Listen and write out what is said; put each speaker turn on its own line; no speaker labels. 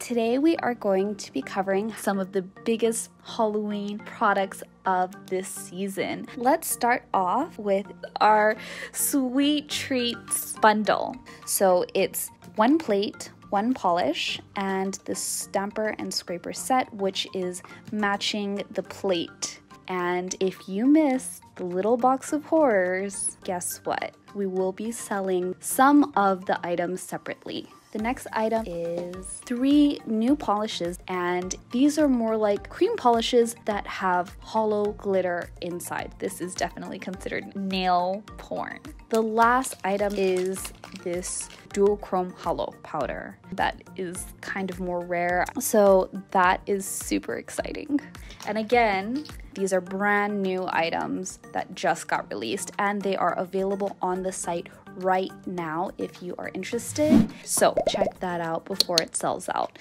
Today we are going to be covering some of the biggest Halloween products of this season. Let's start off with our sweet treats bundle. So it's one plate, one polish, and the stamper and scraper set, which is matching the plate. And if you missed the little box of horrors, guess what? We will be selling some of the items separately. The next item is 3 new polishes, and these are more like cream polishes that have hollow glitter inside. This is definitely considered nail porn. The last item is this duochrome hollow powder that is kind of more rare, so that is super exciting. And again, these are brand new items that just got released, and they are available on the site right now if you are interested. So check that out before it sells out.